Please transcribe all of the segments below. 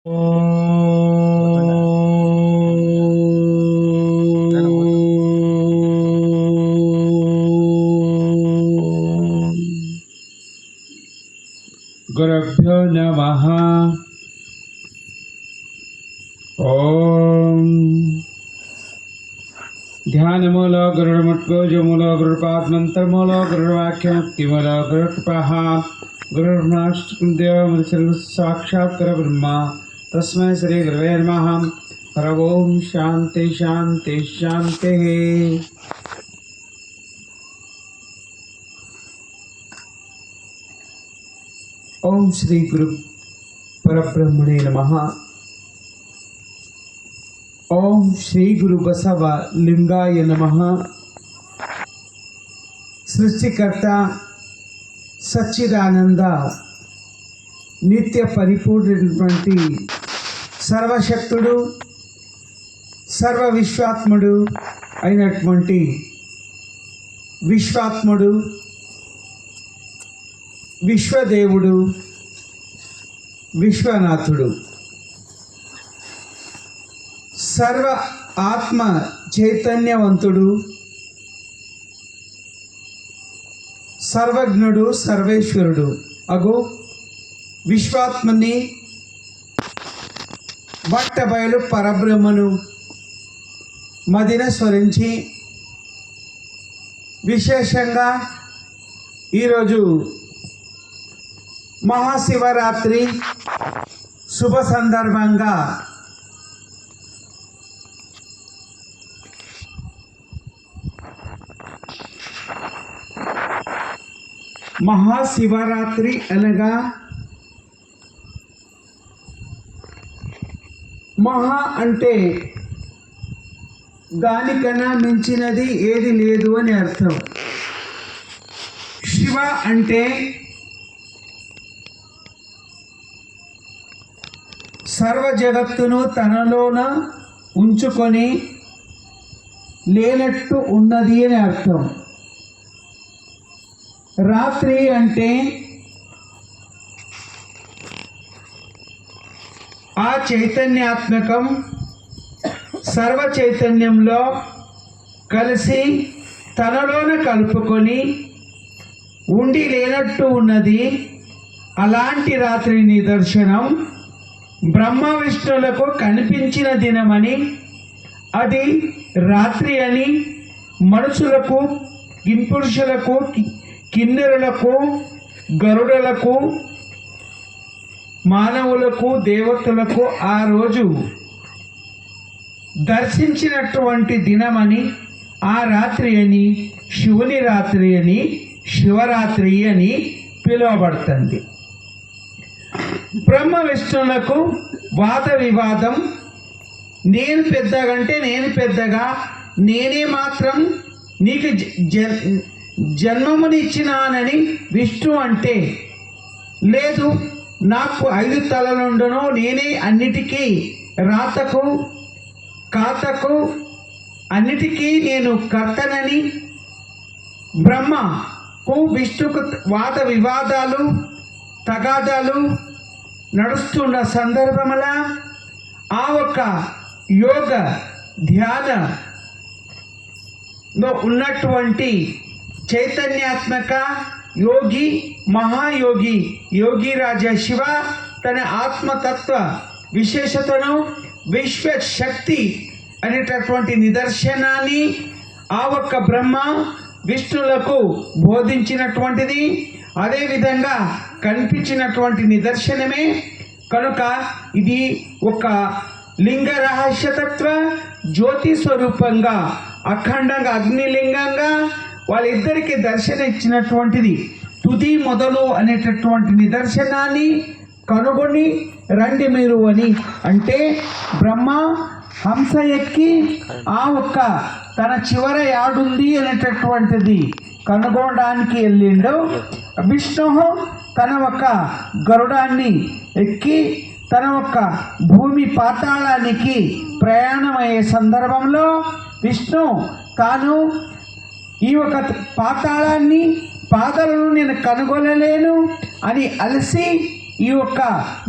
గురుభ్యో నమః. ఓం ధ్యానమూలో గురుర్ముద్గోజమూలో గురుపాత్మంత్రమూలో గురుర్వాక్యముక్తిమూలో గురుకృపః గురుర్నాష్టదేవ సాక్షాత్కర బ్రహ్మ తస్మై శ్రీ గురవే నమః. హర ఓం శాంతి శాంతి శాంతి. ఓం శ్రీ గురు పరబ్రహ్మణే నమః. ఓం శ్రీ గురు బసవ లింగాయ నమః. సృష్టికర్త సచ్చిదానంద నిత్య పరిపూర్ణమైనటువంటి సర్వశక్తుడు సర్వ విశ్వాత్ముడు అయినటువంటి విశ్వాత్ముడు విశ్వదేవుడు విశ్వనాథుడు సర్వ ఆత్మ చైతన్యవంతుడు సర్వజ్ఞుడు సర్వేశ్వరుడు అగు విశ్వాత్మని బట్టబయలు పరబ్రహ్మను మదిన స్మరించి విశేషంగా ఈరోజు మహాశివరాత్రి శుభ సందర్భంగా మహాశివరాత్రి అనగా మహా అంటే దానికన్నా మించినది ఏది లేదు అని అర్థం. శివ అంటే సర్వ జగత్తును తనలోన ఉంచుకొని లేనట్టు ఉన్నది అని అర్థం. రాత్రి అంటే ఆ చైతన్యాత్మకం సర్వ చైతన్యంలో కలిసి తనలోన కలుపుకొని ఉండి లేనట్టు ఉన్నది. అలాంటి రాత్రి నిదర్శనం బ్రహ్మ విష్ణువులకు కనిపించిన దినమని, అది రాత్రి అని మనుషులకు కింపురుషులకు కిన్నెరులకు గరుడలకు మానవులకు దేవతలకు ఆ రోజు దర్శించినటువంటి దినమని, ఆ రాత్రి అని శివుని రాత్రి అని శివరాత్రి అని పిలువబడుతుంది. బ్రహ్మ విష్ణువులకు వాద వివాదం, నేను పెద్దగంటే నేను పెద్దగా, నేనే మాత్రం నీకు జన్మమునిచ్చినానని విష్ణు అంటే, లేదు నాకు 5 తలలుండును, నేనే అన్నిటికీ రాతకు కాతకు అన్నిటికీ నేను కర్తనని బ్రహ్మకు విష్ణుకు వాద వివాదాలు తగాదాలు నడుస్తున్న సందర్భములా ఆ ఒక్క యోగ ధ్యానంలో ఉన్నటువంటి చైతన్యాత్మక యోగి మహాయోగి యోగిరాజ శివ తన ఆత్మతత్వ విశేషతను విశ్వశక్తి అనేటటువంటి నిదర్శనాన్ని ఆ ఒక్క బ్రహ్మ విష్ణువులకు బోధించినటువంటిది, అదేవిధంగా కనిపించినటువంటి నిదర్శనమే కనుక ఇది ఒక లింగ రహస్యతత్వ జ్యోతి స్వరూపంగా అఖండంగా అగ్నిలింగంగా వాళ్ళిద్దరికి దర్శనం ఇచ్చినటువంటిది. తుది మొదలు అనేటటువంటి నిదర్శనాన్ని కనుగొని రండి మీరు అని అంటే, బ్రహ్మ హంస ఎక్కి ఆ ఒక్క తన చివర యాడుంది అనేటటువంటిది కనుగొనడానికి వెళ్ళిండు. విష్ణు తన ఒక గరుడాన్ని ఎక్కి తన ఒక భూమి పాతాళానికి ప్రయాణమయ్యే సందర్భంలో విష్ణు తాను ఈ ఒక పాతాళాన్ని పాదాలను నేను కనుగొనలేను అని అలసి ఈ యొక్క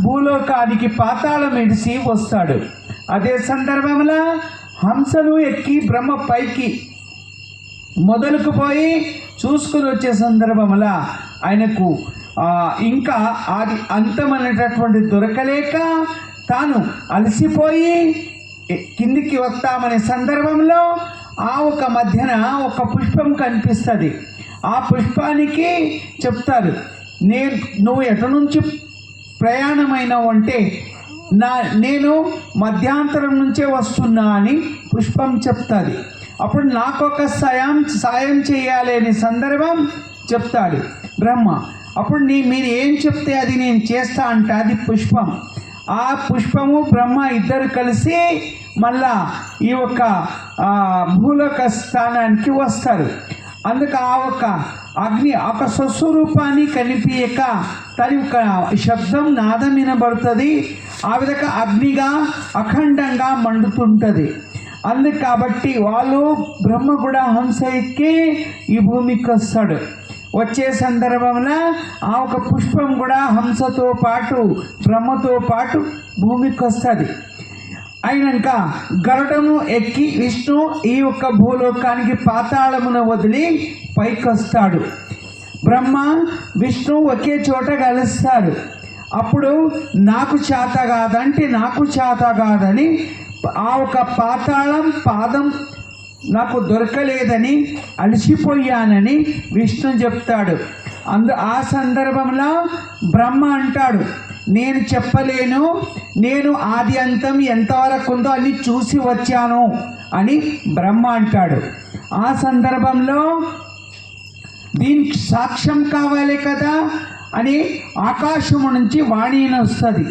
భూలోకానికి పాతాళం ఇడిసి వస్తాడు. అదే సందర్భంలో హంసను ఎక్కి బ్రహ్మ పైకి మొదలుకు పోయి చూసుకుని వచ్చే సందర్భంలో ఆయనకు ఇంకా అది అంతమనేటటువంటి దొరకలేక తాను అలసిపోయి కిందికి వస్తామనే సందర్భంలో ఆ ఒక మధ్యన ఒక పుష్పం కనిపిస్తుంది. ఆ పుష్పానికి చెప్తారు, నువ్వు ఎటు నుంచి ప్రయాణమైనావు అంటే నేను మధ్యాంతరం నుంచే వస్తున్నా అని పుష్పం చెప్తుంది. అప్పుడు నాకొక సాయం చేయాలి అనే సందర్భం చెప్తాడు బ్రహ్మ. అప్పుడు మీరు ఏం చెప్తే అది నేను చేస్తా అంటే అది పుష్పం. ఆ పుష్పము బ్రహ్మ ఇద్దరు కలిసి మళ్ళా ఈ యొక్క భూలోక స్థానానికి వస్తారు. అందుకు ఆ ఒక అగ్ని ఒక స్వస్వరూపాన్ని కనిపించక తన యొక్క శబ్దం నాదం వినబడుతుంది. ఆ విధంగా అగ్నిగా అఖండంగా మండుతుంటుంది. అందుకు కాబట్టి వాళ్ళు బ్రహ్మ కూడా హంస ఎక్కి ఈ భూమికి వస్తాడు. వచ్చే సందర్భంలో ఆ ఒక పుష్పం కూడా హంసతో పాటు బ్రహ్మతో పాటు భూమికి వస్తుంది. అయినాక గరుడను ఎక్కి విష్ణు ఈ యొక్క భూలోకానికి పాతాళమును వదిలి పైకి వస్తాడు. బ్రహ్మ విష్ణు ఒకే చోట కలుస్తారు. అప్పుడు నాకు చేత కాదంటే నాకు చేత కాదని ఆ ఒక పాతాళం పాదం నాకు దొరకలేదని అలసిపోయానని విష్ణు చెప్తాడు. ఆ సందర్భంలో బ్రహ్మ అంటాడు, నేను చెప్పలేను, నేను ఆది అంతం ఎంతవరకు ఉందో అని చూసి వచ్చాను అని బ్రహ్మ అంటాడు. ఆ సందర్భంలో దీనికి సాక్ష్యం కావాలి కదా అని ఆకాశము నుంచి వాణి వస్తుంది,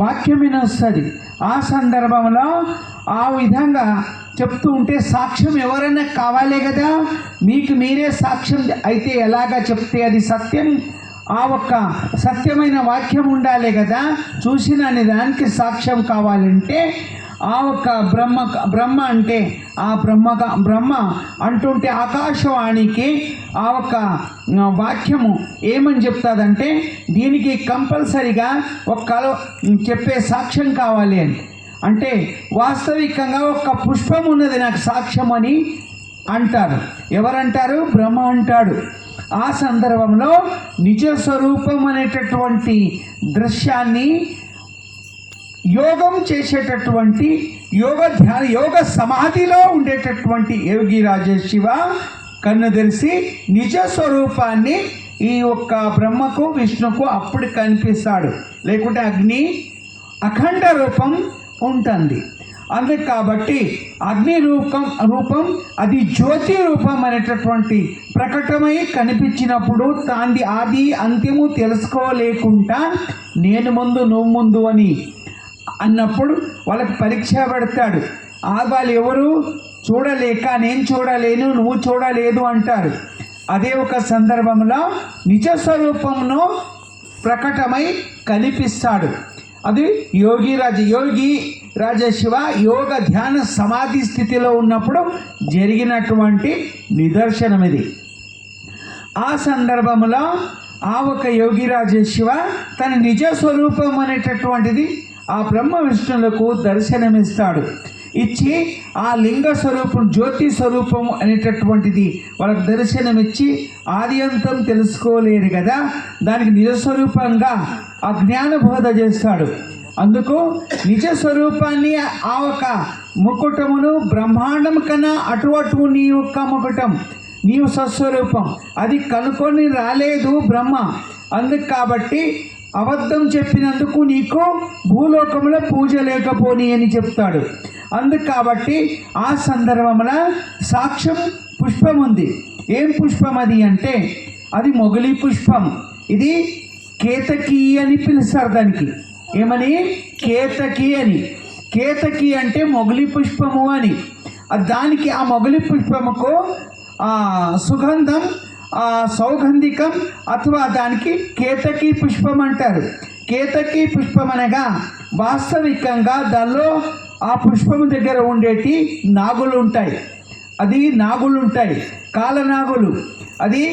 వాక్యమైన వస్తుంది. ఆ సందర్భంలో ఆ విధంగా చెప్తూ ఉంటే సాక్ష్యం ఎవరైనా కావాలి కదా, మీకు మీరే సాక్ష్యం అయితే ఎలాగా చెప్తే అది సత్యం, ఆ ఒక్క సత్యమైన వాక్యం ఉండాలి కదా. చూసిన దానికి సాక్ష్యం కావాలంటే ఆ ఒక్క బ్రహ్మ అంటే ఆ బ్రహ్మ అంటుంటే ఆకాశవాణికి ఆ ఒక్క వాక్యము ఏమని చెప్తాదంటే దీనికి కంపల్సరిగా ఒక చెప్పే సాక్ష్యం కావాలి అని. అంటే వాస్తవికంగా ఒక పుష్పం ఉన్నది నాకు సాక్ష్యం అని అంటారు. ఎవరంటారు? బ్రహ్మ అంటాడు. ఆ సందర్భంలో నిజ స్వరూపం అనేటటువంటి దృశ్యాన్ని యోగం చేసేటటువంటి యోగ సమాధిలో ఉండేటటువంటి యోగి రాజశివ కన్ను తెరిచి నిజ స్వరూపాన్ని ఈ ఒక్క బ్రహ్మకు విష్ణుకు అప్పుడు కనిపిస్తాడు. లేకుంటే అగ్ని అఖండ రూపం ఉంటుంది. అందుకు కాబట్టి అగ్ని రూపం అది జ్యోతి రూపం అనేటటువంటి ప్రకటమై కనిపించినప్పుడు తాంది ఆది అంత్యము తెలుసుకోలేకుండా నేను ముందు నువ్వు ముందు అని అన్నప్పుడు వాళ్ళకి పరీక్ష పెడతాడు. వాళ్ళు ఎవరు చూడలేక నేను చూడలేను నువ్వు చూడలేదు అంటారు. అదే ఒక సందర్భంలో నిజ స్వరూపంలో ప్రకటమై కనిపిస్తాడు. అది యోగి రాజశివ యోగ ధ్యాన సమాధి స్థితిలో ఉన్నప్పుడు జరిగినటువంటి నిదర్శనం ఇది. ఆ సందర్భంలో ఆ ఒక యోగి రాజశివ తన నిజ స్వరూపం అనేటటువంటిది ఆ బ్రహ్మ విష్ణులకు దర్శనమిస్తాడు. ఇచ్చి ఆ లింగ స్వరూపం జ్యోతి స్వరూపం అనేటటువంటిది వాళ్ళకి దర్శనమిచ్చి ఆది అంతం తెలుసుకోలేరు కదా, దానికి నిజ స్వరూపంగా ఆ జ్ఞానబోధ చేస్తాడు. అందుకు నిజ స్వరూపాన్ని ఆ ఒక ముకుటమును బ్రహ్మాండం కన్నా అటు నీ యొక్క ముకుటం నీవు స్వస్వరూపం అది కనుక్కొని రాలేదు బ్రహ్మ. అందుకు కాబట్టి అబద్ధం చెప్పినందుకు నీకు భూలోకంలో పూజ లేకపోని అని చెప్తాడు. అందుకు కాబట్టి ఆ సందర్భంలో సాక్ష్యం పుష్పం ఉంది. ఏం పుష్పం అది అంటే అది మొగలి పుష్పం. ఇది కేతకి అని పిలుస్తారు. దానికి ఏమని? కేతకి అని. కేతకి అంటే మొగలి పుష్పము అని. దానికి ఆ మొగలి పుష్పముకు సుగంధం సౌగంధికం అథవా దానికి కేతకి పుష్పం అంటారు. కేతకి పుష్పం అనగా వాస్తవికంగా దానిలో ఆ పుష్పము దగ్గర ఉండేటి నాగులు ఉంటాయి. కాలనాగులు. అది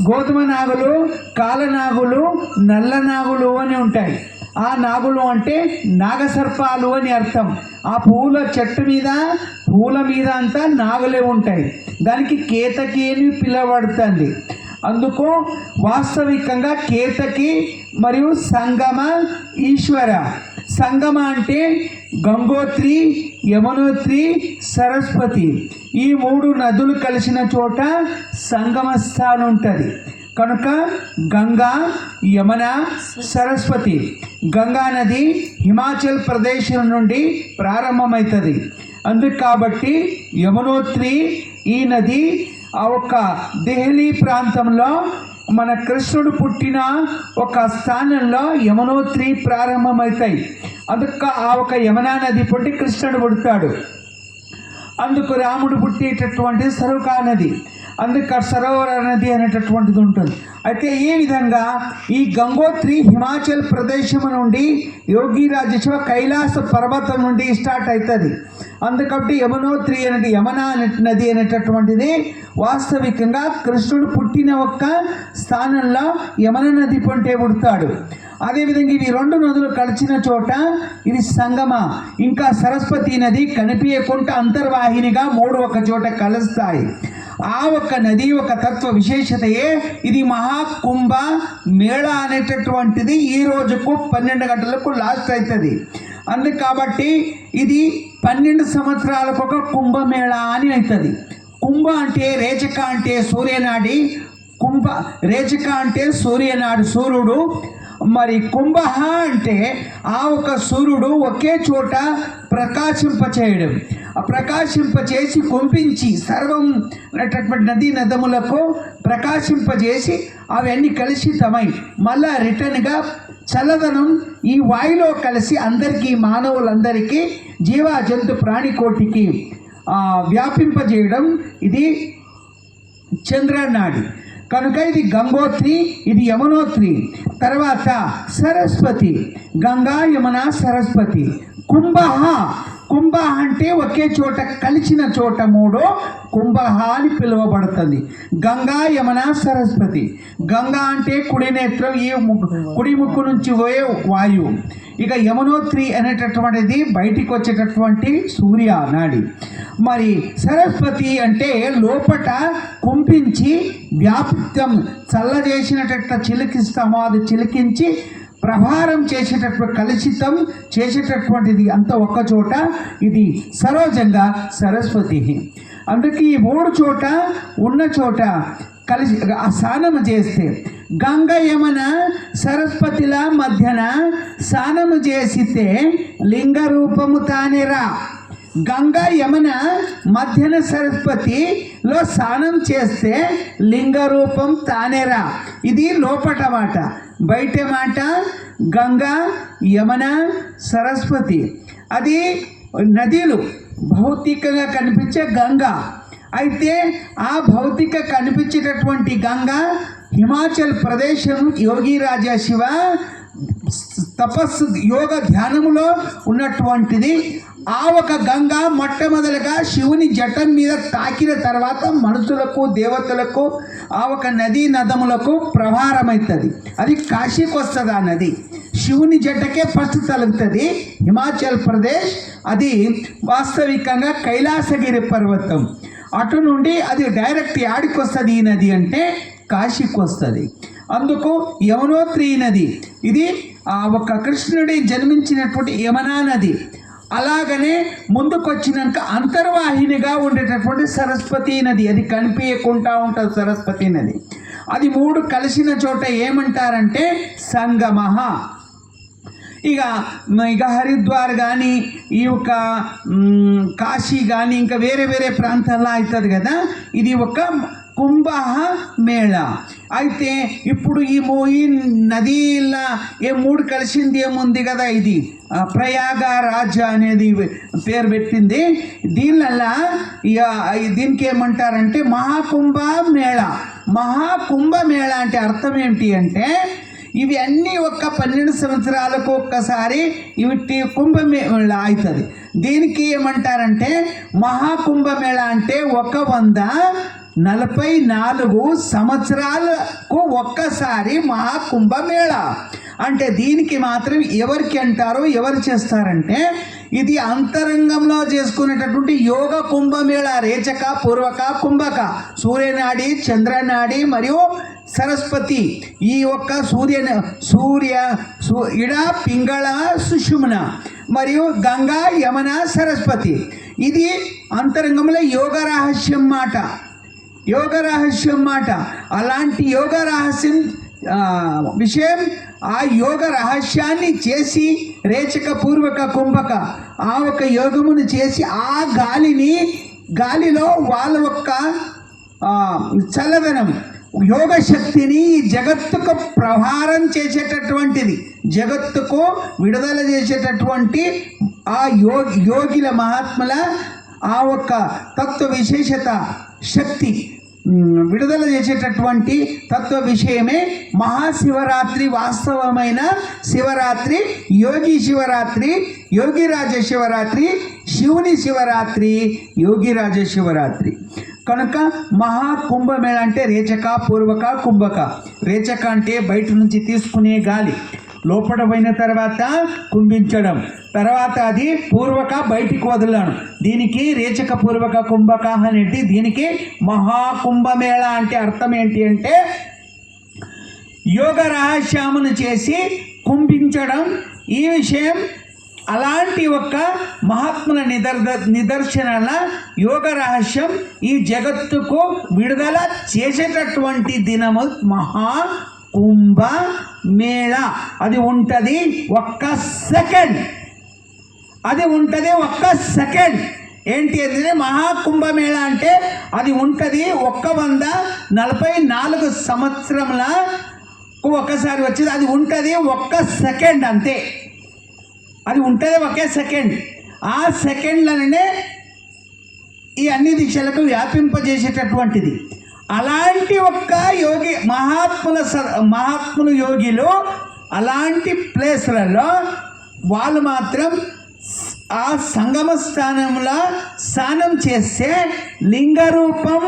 గోధుమ నాగులు, కాలనాగులు, నల్ల నాగులు అని ఉంటాయి. ఆ నాగులు అంటే నాగసర్పాలు అని అర్థం. ఆ పూల చెట్టు మీద, పూల మీద అంతా నాగులే ఉంటాయి. దానికి కేతకి అని పిలవబడుతుంది. అందుకు వాస్తవికంగా కేతకి మరియు సంగమ, ఈశ్వర. సంగమ అంటే గంగోత్రి, యమునోత్రి, సరస్వతి. ఈ 3 నదులు కలిసిన చోట సంగమ స్థానం ఉంటుంది. కనుక గంగా, యమున, సరస్వతి. గంగా నది హిమాచల్ ప్రదేశ్ నుండి ప్రారంభమవుతుంది. అందుకు కాబట్టి యమునోత్రి ఈ నది ఆ ఒక్క దిల్లీ ప్రాంతంలో మన కృష్ణుడు పుట్టిన ఒక స్థానంలో యమునోత్రి ప్రారంభమవుతాయి. అందుకు ఆ ఒక యమునా నది పుట్టి కృష్ణుడు పుడతాడు. అందుకు రాముడు పుట్టేటటువంటి సరుకా నది, అందుకు సరోవర నది అనేటటువంటిది ఉంటుంది. అయితే ఈ విధంగా ఈ గంగోత్రి హిమాచల్ ప్రదేశం నుండి యోగిరాజేశ్వర కైలాస పర్వతం నుండి స్టార్ట్ అవుతుంది. అందుకబట్టి యమునోత్రి అనేది యమునా నది అనేటటువంటిది వాస్తవికంగా కృష్ణుడు పుట్టిన ఒక్క స్థానంలో యమున నది పొంటే పుడతాడు. అదేవిధంగా ఇవి 2 నదులు కలిసిన చోట ఇది సంగమ. ఇంకా సరస్వతి నది కనిపించకుండా అంతర్వాహినిగా 3 ఒక చోట కలుస్తాయి. ఆ ఒక్క నది ఒక తత్వ విశేషతయే ఇది మహాకుంభ మేళ అనేటటువంటిది ఈ రోజుకు 12 గంటలకు లాస్ట్ అవుతుంది. అందుకు కాబట్టి ఇది 12 సంవత్సరాలకు ఒక కుంభమేళ అని అవుతుంది. కుంభ అంటే రేచక అంటే సూర్యనాడి, కుంభ రేచక అంటే సూర్యనాడు సూర్యుడు. మరి కుంభ అంటే ఆ ఒక సూర్యుడు ఒకే చోట ప్రకాశింపచేయడం, ఆ ప్రకాశింపచేసి కుంపించి సర్వం అనేటటువంటి నదీ నదములకు ప్రకాశింపజేసి అవన్నీ కలుషితమై మళ్ళా రిటర్న్గా చల్లదనం ఈ వాయులో కలిసి అందరికీ, మానవులందరికీ, జీవ జంతు ప్రాణికోటికి వ్యాపింపజేయడం ఇది చంద్రనాడి. కనుక ఇది గంగోత్రి, ఇది యమునోత్రి. తర్వాత సరస్వతి, గంగా, యమున, సరస్వతి. కుంభ, కుంభ అంటే ఒకే చోట కలిసిన చోట 3 కుంభ అని పిలువబడుతుంది. గంగా, యమున, సరస్వతి. గంగా అంటే కుడి నేత్రం, ఈ కుడి ముక్కు నుంచి పోయే వాయువు. ఇక యమునోత్రి అనేటటువంటిది బయటికి వచ్చేటటువంటి సూర్య నాడి. మరి సరస్వతి అంటే లోపట కుంపించి వ్యాప్తం చల్లజేసినట్టు చిలికిస్తామో అది చిలికించి ప్రభారం చేసేటటువంటి కలుషితం చేసేటటువంటిది అంత ఒక్క చోట ఇది సరోజంగా సరస్వతి. అందుకే ఈ 3 చోట ఉన్న చోట కలిసి స్నానము చేస్తే గంగ, యమున, సరస్వతిల మధ్యన స్నానము చేసితే లింగ రూపము తానేరా. గంగ, యమున మధ్యన సరస్వతిలో స్నానం చేస్తే లింగ రూపం తానేరా. ఇది లోపట మాట. బయట మాట గంగా, యమున, సరస్వతి. అది నదులు భౌతికంగా కనిపించే గంగా. అయితే ఆ భౌతిక కనిపించేటటువంటి గంగా హిమాచల్ ప్రదేశం యోగిరాజా శివ తపస్సు యోగ ధ్యానములో ఉన్నటువంటిది. ఆ ఒక గంగా మొట్టమొదలుగా శివుని జటం మీద తాకిన తర్వాత మనుషులకు, దేవతలకు, ఆ ఒక నదీ నదములకు ప్రవాహమవుతుంది. అది కాశీకి వస్తుంది. ఆ నది శివుని జటకే ఫస్ట్ తలుగుతుంది. హిమాచల్ ప్రదేశ్ అది వాస్తవికంగా కైలాసగిరి పర్వతం. అటు నుండి అది డైరెక్ట్ యాడికి వస్తుంది ఈ నది అంటే కాశీకి వస్తుంది. అందుకు యమునోత్రి నది ఇది ఒక కృష్ణుడి జన్మించినటువంటి యమునా నది. అలాగనే ముందుకొచ్చినాక అంతర్వాహినిగా ఉండేటటువంటి సరస్వతి నది, అది కనిపించకుండా ఉంటుంది సరస్వతి నది. అది 3 కలిసిన చోట ఏమంటారంటే సంగమః. ఇక హరిద్వార్ కానీ ఈ యొక్క కాశీ కానీ ఇంకా వేరే వేరే ప్రాంతాల్లో అవుతుంది కదా, ఇది ఒక కుంభ మేళ. అయితే ఇప్పుడు ఈ నదిల 3 కలిసింది ఏముంది కదా, ఇది ప్రయాగరాజ్ అనేది పేరు పెట్టింది. దీనివల్ల దీనికి ఏమంటారంటే మహాకుంభ మేళ. మహాకుంభ మేళ అంటే అర్థం ఏంటి అంటే ఇవి అన్నీ ఒక్క 12 సంవత్సరాలకు ఒక్కసారి ఇవి కుంభమేళ అవుతుంది. దీనికి ఏమంటారంటే మహాకుంభమేళ అంటే 100 44 సంవత్సరాలకు ఒక్కసారి మహాకుంభమేళ. అంటే దీనికి మాత్రం ఎవరికి అంటారో ఎవరు చేస్తారంటే ఇది అంతరంగంలో చేసుకునేటటువంటి యోగ కుంభమేళ. రేచక, పూర్వక, కుంభక, సూర్యనాడి, చంద్రనాడి మరియు సరస్వతి. ఈ ఒక్క ఇడ, పింగళ, సుషుమ్న మరియు గంగా, యమున, సరస్వతి. ఇది అంతరంగంలో యోగ రహస్యం మాట. అలాంటి యోగ రహస్యం విషయం, ఆ యోగ రహస్యాన్ని చేసి రేచక, పూర్వక, కుంభక ఆ ఒక యోగమును చేసి ఆ గాలిలో వాళ్ళ యొక్క చల్లదనం యోగ శక్తిని ఈ జగత్తుకు ప్రహారం చేసేటటువంటిది, జగత్తుకు విడుదల చేసేటటువంటి ఆ యోగిల మహాత్ముల ఆ ఒక్క తత్వ విశేషత శక్తి విడుదల చేసేటటువంటి తత్వ విషయమే మహాశివరాత్రి. వాస్తవమైన శివరాత్రి, యోగి శివరాత్రి, యోగిరాజ శివరాత్రి, శివుని శివరాత్రి, యోగిరాజ శివరాత్రి. కనుక మహాకుంభమేళ అంటే రేచక, పూర్వక, కుంభక. రేచక అంటే బయట నుంచి తీసుకునే గాలి, లోపల పోయిన తర్వాత కుంభించడం, తర్వాత అది పూర్వక బయటికి వదలడం. దీనికి రేచక, పూర్వక, కుంభక అనేది దీనికి మహాకుంభమేళ అంటే అర్థం ఏంటి అంటే యోగ రహస్యమును చేసి కుంభించడం. ఈ విషయం అలాంటి ఒక మహాత్ముల నిదర్శనాల యోగ రహస్యం ఈ జగత్తుకు విడుదల చేసేటటువంటి దినము మహాకుంభ మేళ. అది ఉంటుంది ఒక్క సెకండ్. ఏంటి అంటే మహాకుంభమేళ అంటే అది ఉంటుంది 144 సంవత్సరములకు ఒకసారి వచ్చేది. అది ఉంటుంది ఒక్క సెకండ్ అంతే. అది ఉంటుంది ఒకే సెకండ్. ఆ సెకండ్లనే ఈ అన్ని దిశలకు వ్యాపింపజేసేటటువంటిది. అలాంటి ఒక్క యోగి మహాత్ములు యోగిలు అలాంటి ప్లేస్లలో వాళ్ళు మాత్రం ఆ సంగమ స్థానంలో స్నానం చేస్తే లింగరూపం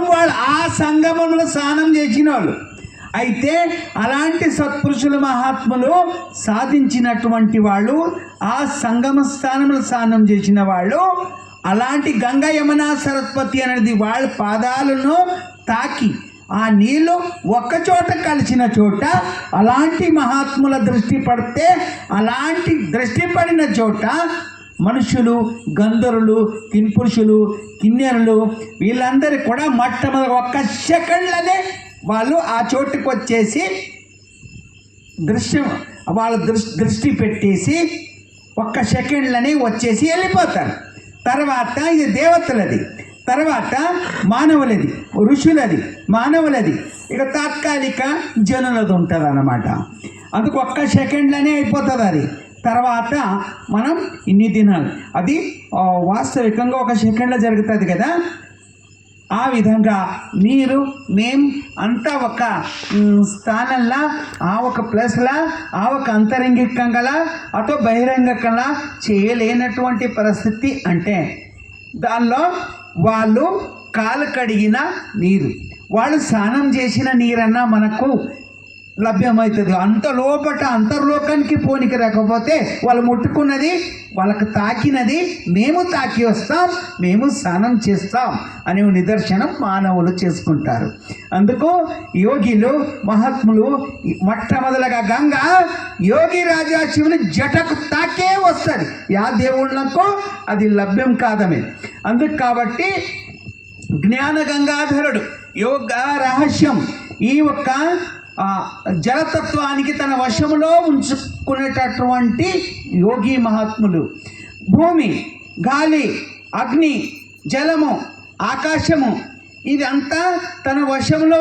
వాళ్ళు ఆ సంగమంలో స్నానం చేసిన వాళ్ళు. అయితే అలాంటి సత్పురుషుల మహాత్ములు సాధించినటువంటి వాళ్ళు ఆ సంగమ స్థానంలో స్నానం చేసిన వాళ్ళు అలాంటి గంగా, యమున, సరస్వతి అనేది వాళ్ళ పాదాలను తాకి ఆ నీళ్ళు ఒక్కచోట కలిసిన చోట అలాంటి మహాత్ముల దృష్టి పడితే అలాంటి దృష్టి పడిన చోట మనుషులు, గంధర్వులు, కిన్పురుషులు, కిన్నెరులు వీళ్ళందరూ కూడా మొట్టమొదటి ఒక్క సెకండ్లనే వాళ్ళు ఆ చోటుకు వచ్చేసి వాళ్ళ దృష్టి పెట్టేసి ఒక్క సెకండ్లని వచ్చేసి వెళ్ళిపోతారు. తర్వాత ఇది దేవతలది, తర్వాత మానవులది, ఋషులది, మానవులది, ఇక తాత్కాలిక జనులది ఉంటుంది అన్నమాట. అందుకు ఒక్క సెకండ్లనే అయిపోతుంది అది. తర్వాత మనం ఇన్ని దినాలు అది వాస్తవికంగా ఒక సెకండ్లో జరుగుతుంది కదా. ఆ విధంగా మీరు మేము అంతా ఒక స్థానంలో ఆ ఒక ప్లేస్లో ఆ ఒక అంతరంగికంగా అతో బహిరంగకంగా చేయలేనటువంటి పరిస్థితి. అంటే దానిలో వాళ్ళు కాలు కడిగిన నీరు, వాళ్ళు స్నానం చేసిన నీరన్నా మనకు లభ్యమవుతుంది. అంత లోపట అంతర్లోకానికి పోనికి రాకపోతే వాళ్ళు ముట్టుకున్నది, వాళ్ళకు తాకినది మేము తాకి వస్తాం, మేము స్నానం చేస్తాం అనే నిదర్శనం మానవులు చేసుకుంటారు. అందుకు యోగిలు, మహాత్ములు మొట్టమొదలుగా గంగా యోగి రాజా శివుని జటకు తాకే వస్తుంది. యా దేవుళ్ళకు అది లభ్యం కాదమే. అందుకు కాబట్టి జ్ఞాన గంగాధరుడు యోగ రహస్యం ఈ ఒక్క జలతత్వానికి తన వశములో ఉంచుకునేటటువంటి యోగి మహాత్ములు. భూమి, గాలి, అగ్ని, జలము, ఆకాశము ఇదంతా తన వశంలో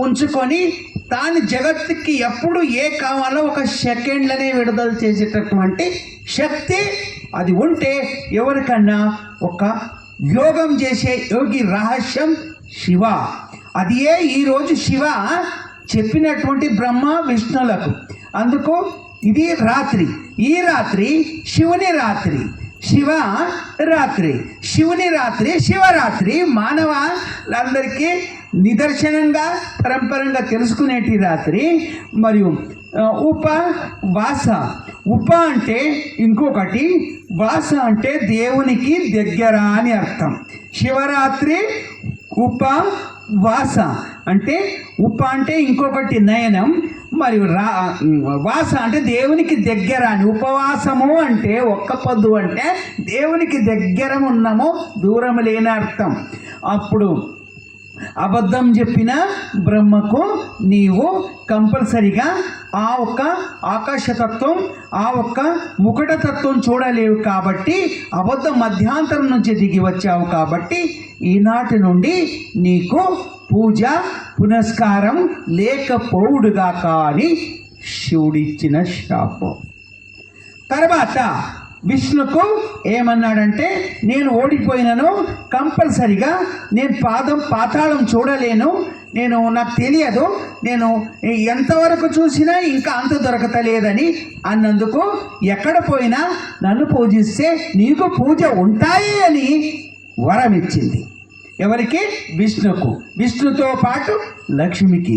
ఉంచుకొని తాను జగత్తుకి ఎప్పుడు ఏ కావాలో ఒక సెకండ్లనే విడుదల చేసేటటువంటి శక్తి అది ఉంటే ఎవరికన్నా ఒక యోగం చేసే యోగి రహస్యం శివ. అది ఈరోజు శివ చెప్పినటువంటి బ్రహ్మ విష్ణులకు. అందుకు ఇది రాత్రి, ఈ రాత్రి శివుని రాత్రి. శివ రాత్రి, శివుని రాత్రి శివరాత్రి మానవులందరికీ నిదర్శనంగా పరంపరంగా తెలుసుకునేటి రాత్రి. మరియు ఉపవాస, ఉప అంటే ఇంకొకటి, వాస అంటే దేవునికి దగ్గర అని అర్థం. శివరాత్రి ఉపవాస అంటే ఉప అంటే ఇంకొకటి నయనం, మరియు వాస అంటే దేవునికి దగ్గర అని. ఉపవాసము అంటే ఒక్క పొద్దు అంటే దేవునికి దగ్గర ఉన్నామో దూరం లేని అర్థం. అప్పుడు అబద్ధం చెప్పిన బ్రహ్మకు నీవు కంపల్సరిగా ఆ ఒక్క ఆకాశతత్వం, ఆ ఒక్క ముకుటతత్వం చూడలేవు కాబట్టి, అబద్ధం మధ్యాంతరం నుంచి దిగి వచ్చావు కాబట్టి ఈనాటి నుండి నీకు పూజ పునస్కారం లేకపోవుడుగా కానీ శివుడిచ్చిన శాపం. తర్వాత విష్ణుకు ఏమన్నాడంటే, నేను ఓడిపోయినను, కంపల్సరిగా నేను పాతాళం చూడలేను, నాకు తెలియదు, నేను ఎంతవరకు చూసినా ఇంకా అంత దొరకతలేదని అన్నందుకు ఎక్కడ పోయినా నన్ను పూజిస్తే నీకు పూజ ఉంటాయి అని వరం ఇచ్చింది. ఎవరికి? విష్ణుకు. విష్ణుతో పాటు లక్ష్మికి,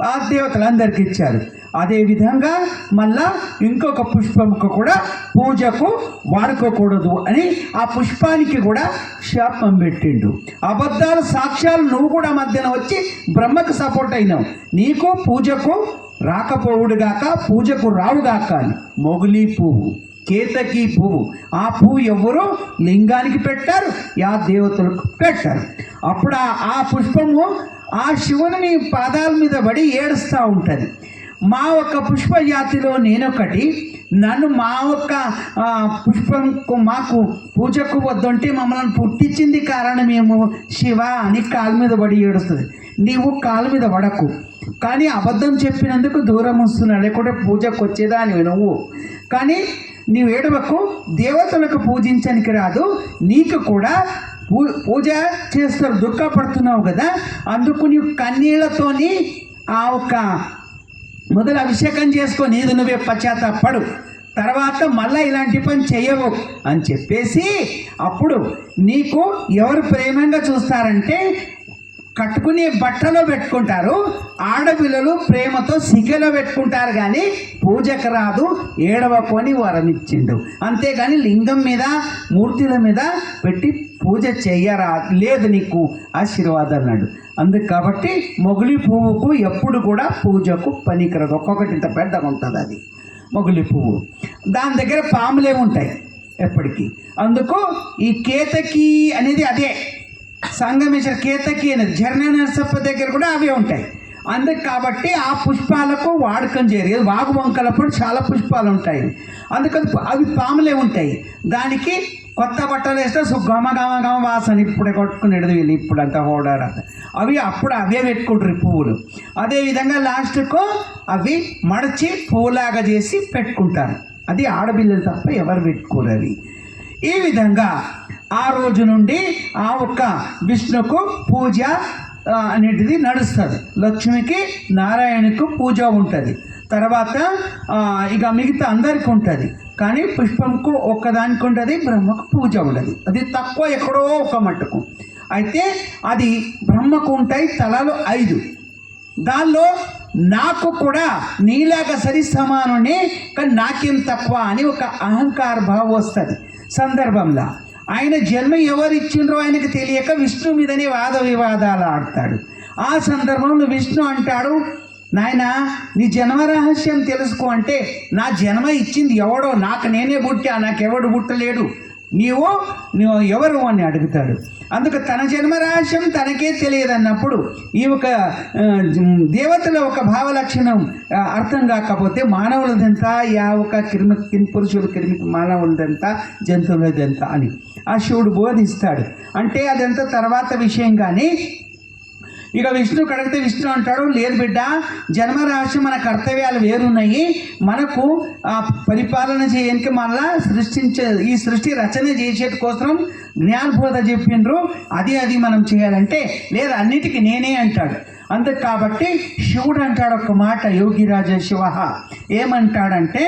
ఆ దేవతలందరికీ ఇచ్చారు. అదేవిధంగా మళ్ళా ఇంకొక పుష్పంకు కూడా పూజకు వాడుకోకూడదు అని ఆ పుష్పానికి కూడా శాపం పెట్టిండు. అబద్ధాలు సాక్ష్యాలు నువ్వు కూడా మధ్యన వచ్చి బ్రహ్మకు సపోర్ట్ అయినావు, నీకు పూజకు రాకపోవుడుగాక, పూజకు రావుగాక అని. మొగులి పువ్వు, కేతకి పువ్వు, ఆ పువ్వు ఎవరు లింగానికి పెట్టారు, యా దేవతలకు పెట్టారు. అప్పుడు ఆ పుష్పము ఆ శివుని పాదాల మీద పడి ఏడుస్తూ ఉంటుంది. మా ఒక్క పుష్ప జాతిలో నేనొకటి, నన్ను మా ఒక్క పుష్పంకు మాకు పూజకు వద్దంటే మమ్మల్ని పుట్టించింది కారణమేమో శివ అని కాలు మీద పడి ఏడుస్తుంది. నీవు కాలు మీద పడకు, కానీ అబద్ధం చెప్పినందుకు దూరం వస్తున్నాడు, లేకుంటే పూజకు వచ్చేదానివి నువ్వు. కానీ నీవు ఏడవకు, దేవతలకు పూజించడానికి రాదు, నీకు కూడా పూజ చేస్తారు, దుఃఖపడుతున్నావు కదా, అందుకు నీవు కన్నీళ్లతోని ఆ ఒక్క మొదలు అభిషేకం చేసుకొని ఇది నువ్వే పశ్చాత్తాపడు, తర్వాత మళ్ళీ ఇలాంటి పని చెయ్యవు అని చెప్పేసి, అప్పుడు నీకు ఎవరు ప్రేమంగా చూస్తారంటే కట్టుకునే బట్టలో పెట్టుకుంటారు, ఆడపిల్లలు ప్రేమతో సిగ్గలో పెట్టుకుంటారు, కానీ పూజకు రాదు, ఏడవకొని వరం ఇచ్చిండు. అంతేగాని లింగం మీద మూర్తుల మీద పెట్టి పూజ చెయ్యరా, లేదు నీకు ఆశీర్వాదం అన్నాడు. అందుకు కాబట్టి మొగులి పువ్వుకు ఎప్పుడు కూడా పూజకు పనికిరదు. ఒక్కొక్కటి ఇంత పెద్దగా ఉంటుంది అది మొగులి పువ్వు. దాని దగ్గర పాములే ఉంటాయి ఎప్పటికీ. అందుకు ఈ కేతకి అనేది అదే సంగమేశ్వర కేతకి అనేది జర్న నరసప్ప దగ్గర కూడా అవే ఉంటాయి. అందుకు కాబట్టి ఆ పుష్పాలకు వాడకం చేయరు. వాగు వంకలప్పుడు చాలా పుష్పాలు ఉంటాయి, అందుకని అవి పాములే ఉంటాయి. దానికి కొత్త బట్టలు వేస్తే గమ గమ గమ వాసన ఇప్పుడే కొట్టుకునేది వీళ్ళు, ఇప్పుడు అంతా ఓడాడ అవి అప్పుడు అవే పెట్టుకుంటారు పువ్వులు. అదేవిధంగా లాస్ట్కు అవి మడచి పువ్వులాగా చేసి పెట్టుకుంటారు. అది ఆడపిల్లలు తప్ప ఎవరు పెట్టుకోరు అవి. ఈ విధంగా ఆ రోజు నుండి ఆ ఒక్క విష్ణుకు పూజ అనేటిది నడుస్తుంది. లక్ష్మికి నారాయణకు పూజ ఉంటుంది. తర్వాత ఇక మిగతా అందరికీ ఉంటుంది, కానీ పుష్పంకు ఒక్కదానికి ఉంటుంది, బ్రహ్మకు పూజ ఉండదు. అది తక్కువ ఎక్కడో ఒక మట్టుకు. అయితే అది బ్రహ్మకు ఉంటాయి తలలు 5. దానిలో నాకు కూడా నీలాగా సరి సమానునే, కానీ నాకేం తక్కువ అని ఒక అహంకార భావం వస్తుంది సందర్భంలో. ఆయన జన్మ ఎవరు ఇచ్చిండ్రో ఆయనకు తెలియక విష్ణు మీదనే వాద వివాదాలు ఆడతాడు. ఆ సందర్భంలో విష్ణు అంటాడు, నాయన నీ జన్మ రహస్యం తెలుసుకో అంటే, నా జన్మ ఇచ్చింది ఎవడో, నాకు నేనే పుట్టా, నాకెవడు పుట్టలేడు, నీవు ఎవరు అని అడుగుతాడు. అందుకు తన జన్మ రహస్యం తనకే తెలియదు అన్నప్పుడు ఈ ఒక దేవతల ఒక భావలక్షణం అర్థం కాకపోతే మానవులదంతా యా ఒక పురుషుడు మానవులదంతా జంతువులదంతా అని ఆ శివుడు బోధిస్తాడు. అంటే అదంతా తర్వాత విషయం. కానీ ఇక విష్ణు కడిగితే విష్ణు అంటాడు, లేదు బిడ్డ, జన్మరాశి మన కర్తవ్యాలు వేరున్నాయి, మనకు పరిపాలన చేయడానికి మళ్ళా ఈ సృష్టి రచన చేసేటి కోసం జ్ఞానబోధ చెప్పిండ్రు, అది మనం చేయాలంటే లేదు, అన్నిటికీ నేనే అంటాడు. అందుకు కాబట్టి శివుడు అంటాడు ఒక మాట, యోగిరాజ శివ ఏమంటాడంటే,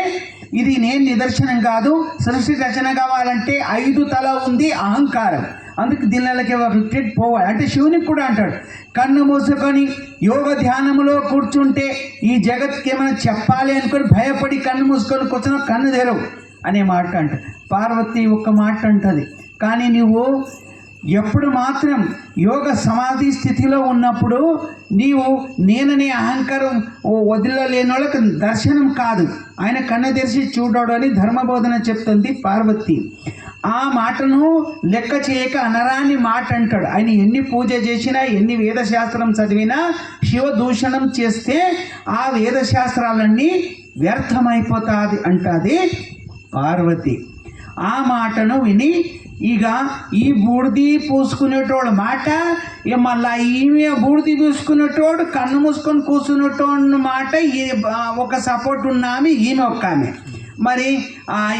ఇది నేను నిదర్శనం కాదు. సృష్టి రచన కావాలంటే 5 తల ఉంది అహంకారం. అందుకు దీనిలోకి రిట్రీట్ పోవాలి అంటే శివునికి కూడా అంటాడు, కన్ను మూసుకొని యోగ ధ్యానంలో కూర్చుంటే ఈ జగత్కి ఏమైనా చెప్పాలి అనుకొని భయపడి కన్ను మూసుకొని కూర్చున్న కన్ను తెరవు అనే మాట అంట. పార్వతి ఒక్క మాట అంటది, కానీ నువ్వు ఎప్పుడు మాత్రం యోగ సమాధి స్థితిలో ఉన్నప్పుడు నీవు నేననే అహంకారం వదిలలేని వాళ్ళకి దర్శనం కాదు, ఆయన కన్ను తెరిచి చూడడు అని ధర్మబోధన చెప్తుంది పార్వతి. ఆ మాటను లెక్క చేయక అనరాని మాట అంటాడు. ఆయన ఎన్ని పూజ చేసినా ఎన్ని వేదశాస్త్రం చదివినా శివ దూషణం చేస్తే ఆ వేదశాస్త్రాలన్నీ వ్యర్థమైపోతుంది అంటది పార్వతి. ఆ మాటను విని ఇక ఈ బూడిది పూసుకునేటోడు మాట మళ్ళీ ఈమె బూడిది పూసుకునేటోడు కన్ను మూసుకొని కూర్చునేటోడు మాట ఒక సపోర్ట్ ఉన్నామి ఈమె ఒక్క ఆమె. మరి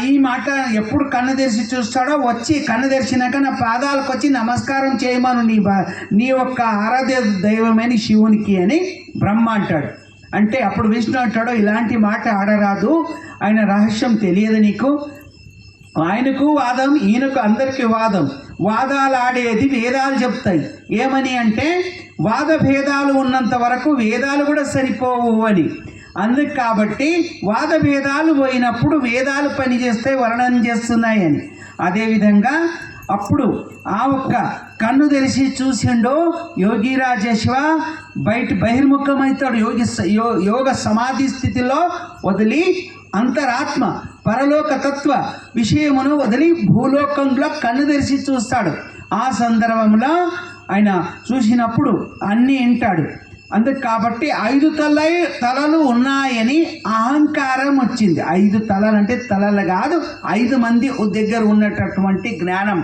ఈ మాట ఎప్పుడు కన్ను తెరిచి చూస్తాడో వచ్చి కన్ను తెరిచినాక నా పాదాలకు వచ్చి నమస్కారం చేయమను నీ యొక్క ఆరాధ్య దైవమైన శివునికి అని బ్రహ్మ అంటాడు. అంటే అప్పుడు విష్ణు అంటాడో ఇలాంటి మాట ఆడరాదు, ఆయన రహస్యం తెలియదు నీకు. ఆయనకు వాదం ఈయనకు అందరికీ వాదం. వాదాలు ఆడేది వేదాలు చెప్తాయి. ఏమని అంటే వాద భేదాలు ఉన్నంత వరకు వేదాలు కూడా సరిపోవు అని. అందుకు కాబట్టి వాద భేదాలు పోయినప్పుడు వేదాలు పనిచేస్తాయి, వర్ణన చేస్తున్నాయని. అదేవిధంగా అప్పుడు ఆ ఒక్క కన్ను తెరిచి చూసిండో యోగిరాజేశ్వ బహిర్ముఖమవుతాడు. యోగ సమాధి స్థితిలో వదిలి అంతరాత్మ పరలోక తత్వ విషయమును వదిలి భూలోకంలో కన్ను తెరిచి చూస్తాడు. ఆ సందర్భంలో ఆయన చూసినప్పుడు అన్నీ వింటాడు. అందుకు కాబట్టి 5 తలలు ఉన్నాయని అహంకారం వచ్చింది. 5 తలలు అంటే తలలు కాదు, 5 మంది దగ్గర ఉన్నటువంటి జ్ఞానం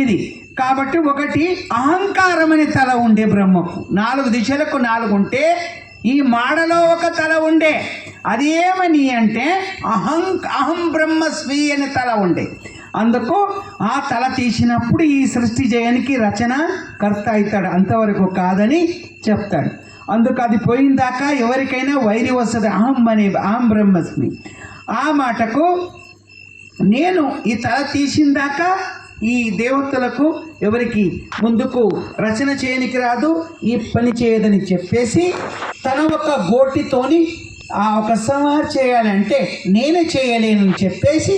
ఇది. కాబట్టి ఒకటి అహంకారం అనే తల ఉండే బ్రహ్మకు, 4 దిశలకు 4 ఉంటే ఈ మాడలో ఒక తల ఉండే. అది ఏమని అంటే అహం బ్రహ్మస్మి అనే తల ఉండే. అందుకు ఆ తల తీసినప్పుడు ఈ సృష్టి చేయడానికి రచన కర్త అవుతాడు, అంతవరకు కాదని చెప్తాడు. అందుకు అది పోయిన దాకా ఎవరికైనా వైరి వస్తుంది. అహం బ్రహ్మస్మి. ఆ మాటకు నేను ఈ తల తీసిన దాకా ఈ దేవతలకు ఎవరికి ముందుకు రచన చేయనికి రాదు, ఈ పని చేయదని చెప్పేసి తన ఒక గోటితోని ఆ ఒక సంహారం చేయాలంటే నేనే చేయలేనని చెప్పేసి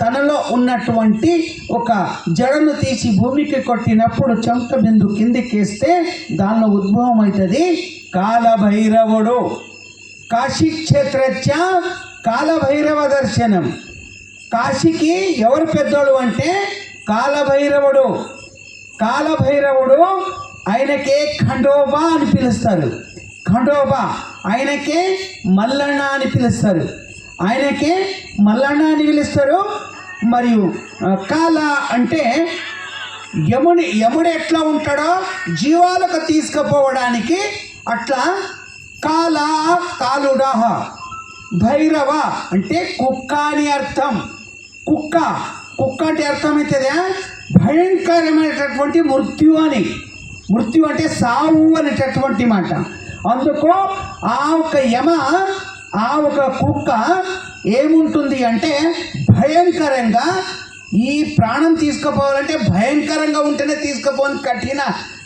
తనలో ఉన్నటువంటి ఒక జడను తీసి భూమికి కొట్టినప్పుడు చెంక బిందు కిందికేస్తే దానిలో ఉద్భవం అవుతుంది కాలభైరవుడు. కాశీక్షేత్రచ్చ కాలభైరవ దర్శనం. కాశీకి ఎవరు పెద్దోడు అంటే కాలభైరవుడు. కాలభైరవుడు ఆయనకే ఖండోబా అని పిలుస్తారు. ఖండోబా ఆయనకే మల్లన్న అని పిలుస్తారు. ఆయనకే మల్లన్న అని పిలుస్తారు. మరియు కాల అంటే యముడు ఎట్లా ఉంటాడో జీవాలకు తీసుకుపోవడానికి అట్లా కాలుడహ. భైరవ అంటే కుక్క అని అర్థం. కుక్క అంటే అర్థమవుతుందా భయంకరమైనటువంటి మృత్యు అని. మృత్యు అంటే సావు అనేటటువంటి మాట. అందుకు ఆ ఒక కుక్క ఏముంటుంది అంటే భయంకరంగా ఈ ప్రాణం తీసుకుపోవాలంటే భయంకరంగా ఉంటేనే తీసుకుపోని కఠిన.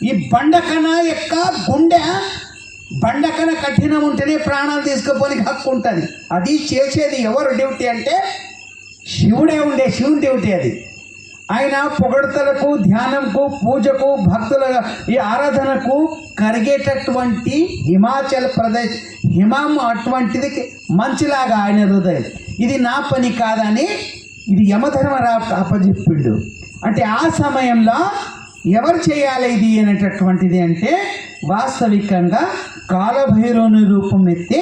ఈ బండకన యొక్క గుండె బండకన కఠినం ఉంటేనే ప్రాణాలు తీసుకుపోని హక్కు ఉంటుంది. అది చేసేది ఎవరు డ్యూటీ అంటే శివుని డ్యూటీ అది. ఆయన పొగడతలకు, ధ్యానంకు, పూజకు, భక్తుల ఈ ఆరాధనకు కరిగేటటువంటి హిమాచల్ ప్రదేశ్ హిమం అటువంటిది మంచిలాగా ఆయన హృదయం. ఇది నా పని కాదని ఇది యమధర్మరావు అప్పచెప్పిండు. అంటే ఆ సమయంలో ఎవరు చేయాలి ఇది అనేటటువంటిది అంటే వాస్తవికంగా కాలభైరవుని రూపం ఎత్తి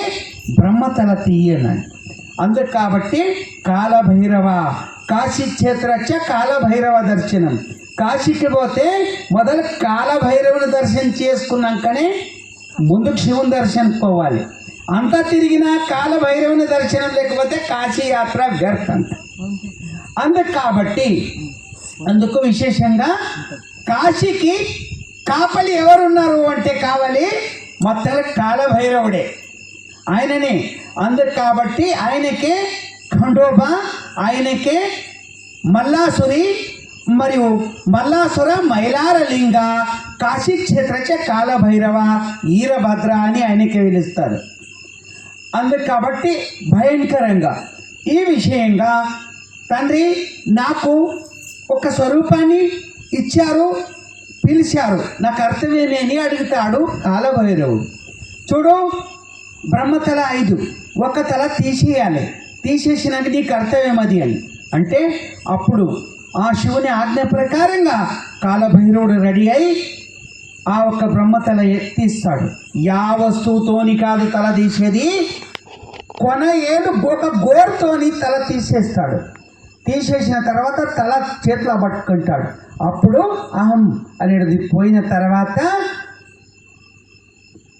బ్రహ్మతల తీయనని. అందుకు కాబట్టి కాలభైరవ కాశీక్షేత్రచ్చ కాలభైరవ దర్శనం. కాశీకి పోతే మొదలు కాలభైరవుని దర్శనం చేసుకున్నాకనే ముందుకు శివుని దర్శనం పోవాలి. అంతా తిరిగినా కాలభైరవుని దర్శనం లేకపోతే కాశీ యాత్ర వ్యర్థం. అందుకు విశేషంగా కాశీకి కాపలి ఎవరున్నారు అంటే కావాలి మొత్తం కాలభైరవుడే. ఆయననే. అందుకు కాబట్టి ఆయనకే ఖండోబా, ఆయనకే మల్లాసురి మరియు మల్లాసుర మైలారలింగ, కాశీ క్షేత్రచ కాలభైరవ, ఈరభద్ర అని ఆయనకే పిలుస్తారు. అందుకు కాబట్టి భయంకరంగా ఈ విషయంగా తండ్రి నాకు ఒక స్వరూపాన్ని ఇచ్చారు, పిలిచారు, నా కర్తవ్యం అని అడుగుతాడు కాలభైరవుడు. చూడు, బ్రహ్మతల 5, ఒక తల తీసేయాలి, తీసేసినాక నీ కర్తవ్యం అది అని అంటే అప్పుడు ఆ శివుని ఆజ్ఞ ప్రకారంగా కాలభైరవుడు రెడీ అయి ఆ ఒక్క బ్రహ్మతల తీస్తాడు. యా వస్తువుతోని కాదు తల తీసేది, కొన ఏడు ఒక గోరుతోని తల తీసేస్తాడు. తీసేసిన తర్వాత తల చేతిలో పట్టుకుంటాడు. అప్పుడు అహం అనేది పోయిన తర్వాత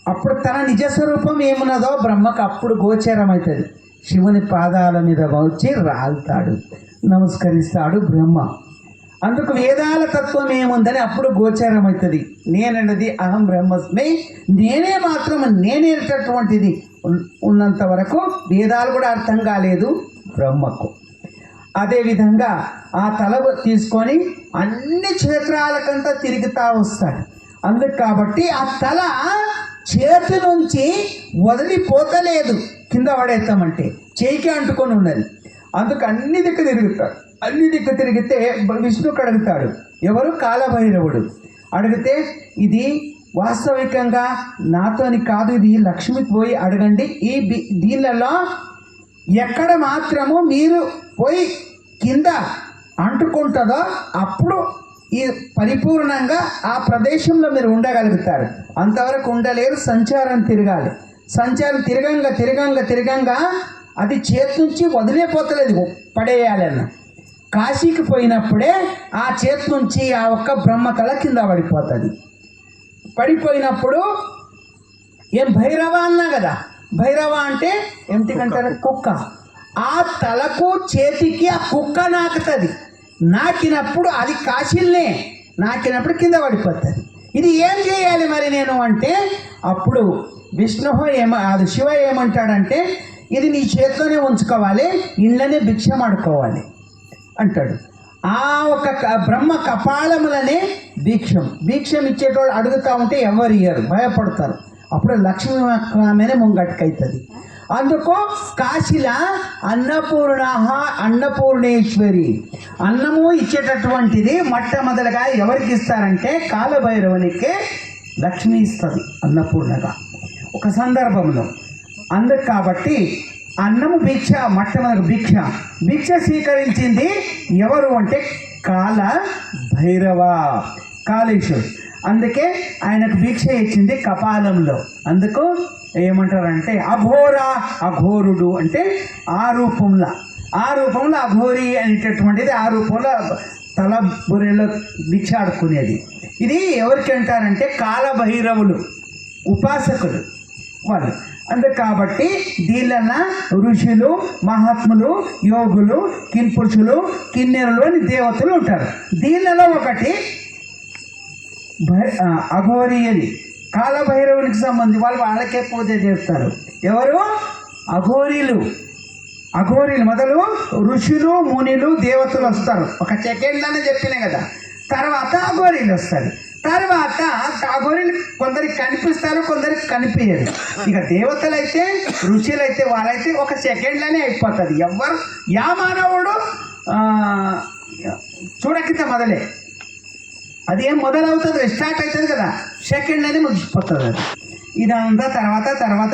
అప్పుడు తన నిజస్వరూపం ఏమున్నదో బ్రహ్మకు అప్పుడు గోచరం అవుతుంది. శివుని పాదాల మీద వచ్చి రాలుతాడు, నమస్కరిస్తాడు బ్రహ్మ. అందుకు వేదాల తత్వం ఏముందని అప్పుడు గోచరం అవుతుంది. నేనన్నది అహం బ్రహ్మస్మి, నేనే మాత్రం నేనేటటువంటిది ఉన్నంత వరకు వేదాలు కూడా అర్థం కాలేదు బ్రహ్మకు. అదేవిధంగా ఆ తల తీసుకొని అన్ని క్షేత్రాలకంతా తిరుగుతూ వస్తాడు. అందుకు కాబట్టి ఆ తల చేతి నుంచి వదిలిపోతలేదు, కింద పడేస్తామంటే చేయికి అంటుకొని ఉన్నది. అందుకు అన్ని దిక్కు తిరుగుతాడు. అన్ని దిక్కు తిరిగితే విష్ణుకు అడుగుతాడు, ఎవరు? కాలభైరవుడు. అడిగితే ఇది వాస్తవికంగా నాతోని కాదు, ఇది లక్ష్మికి పోయి అడగండి. ఈ దీనిలలో ఎక్కడ మాత్రము మీరు పోయి కింద అంటుకుంటుందో అప్పుడు ఈ పరిపూర్ణంగా ఆ ప్రదేశంలో మీరు ఉండగలుగుతారు. అంతవరకు ఉండలేరు, సంచారం తిరగాలి. సంచారం తిరగంగా అది చేతి నుంచి వదిలేపోతలేదు, పడేయాలన్న. కాశీకి పోయినప్పుడే ఆ చేతి నుంచి ఆ ఒక్క బ్రహ్మతల కింద పడిపోతుంది. పడిపోయినప్పుడు ఏం భైరవ అన్నా కదా, భైరవ అంటే ఏమిటికంటారు? కుక్క. ఆ తలకు చేతికి ఆ కుక్క నాకుతుంది. నాకినప్పుడు అది కాశీల్నే నాకినప్పుడు కింద పడిపోతుంది. ఇది ఏం చేయాలి మరి నేను అంటే అప్పుడు విష్ణు అది శివ ఏమంటాడంటే ఇది నీ చేతిలోనే ఉంచుకోవాలి, ఇంట్లోనే భిక్షం ఆడుకోవాలి అంటాడు. ఆ ఒక బ్రహ్మ కపాలములనే భిక్షం ఇచ్చేటోళ్ళు అడుగుతూ ఉంటే ఎవరు ఇయ్యరు, భయపడతారు. అప్పుడు లక్ష్మీ ఆమెనే ముంగట్టుకైతుంది. అందుకు కాశీల అన్నపూర్ణేశ్వరి, అన్నము ఇచ్చేటటువంటిది మొట్టమొదలుగా ఎవరికి ఇస్తారంటే కాలభైరవునికి లక్ష్మి ఇస్తుంది అన్నపూర్ణగా ఒక సందర్భంలో. అందుకు కాబట్టి అన్నము మొట్టమొదటి భిక్ష స్వీకరించింది ఎవరు అంటే కాళేశ్వరుడు. అందుకే ఆయనకు భిక్ష ఇచ్చింది కపాలంలో. అందుకు ఏమంటారంటే అఘోరుడు అంటే ఆ రూపంలో అఘోరి అనేటటువంటిది ఆ రూపంలో తల బుర్రెలో భిక్ష ఆడుకునేది. ఇది ఎవరికి అంటారంటే కాలభైరవులు ఉపాసకులు వాళ్ళు. అందుకు కాబట్టి దీనివల్ల ఋషులు, మహాత్ములు, యోగులు, కింపురుషులు, కిన్నెరులు అని దేవతలు ఉంటారు. దీనిలో ఒకటి అఘోరి అని కాలభైరవునికి సంబంధించి వాళ్ళకే పూజ చేస్తారు. ఎవరు? అఘోరీలు మొదలు ఋషులు, మునులు, దేవతలు వస్తారు. ఒక సెకండ్లోనే చెప్పిన కదా. తర్వాత అఘోరీలు వస్తారు. తర్వాత అఘోరీలు కొందరికి కనిపిస్తారు, కొందరికి కనిపించదు. ఇక దేవతలైతే, ఋషులైతే వాళ్ళైతే ఒక సెకండ్లోనే అయిపోతుంది. ఎవరు యా మానవుడు చూడకింత మొదలే అది ఏం మొదలవుతుంది, స్టార్ట్ అవుతుంది కదా, సెకండ్లోనే ముగిసిపోతుంది అది. ఇదంతా తర్వాత